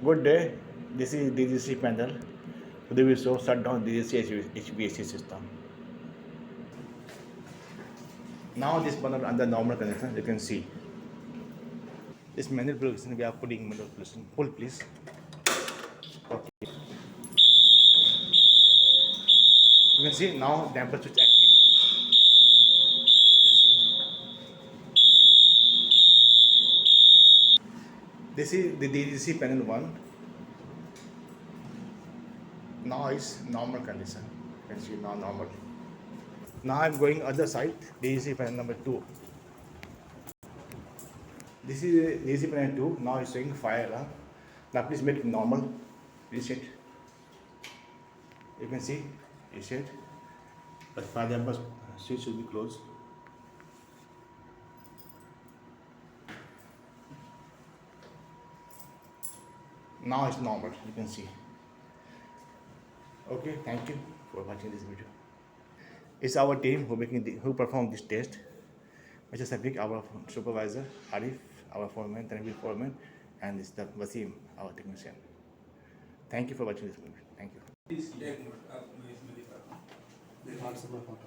Good day. This is DDC panel. Today we show shutdown DDC HVAC system. Now this panel under normal condition, you can see. This manual position we are putting manual position. Pull please. Okay. You can see now damper switch active. You can see. This is the DDC panel 1. Now is normal condition. You can see now normal. Now I'm going other side, DDC panel number 2. This is DDC panel 2. Now it's showing fire alarm. Now please make it normal. Reset. You can see reset. But fire damper switch should be closed. Now it's normal. You can see. Okay, thank you for watching this video. It's our team who performed this test. Mr. Sadiq, our supervisor, Arif, our foreman, Tanvir foreman, and it's the Wasim, our technician. Thank you for watching this video. Thank you. Please take note. आप मैं इसमें दिखा रहा हूँ.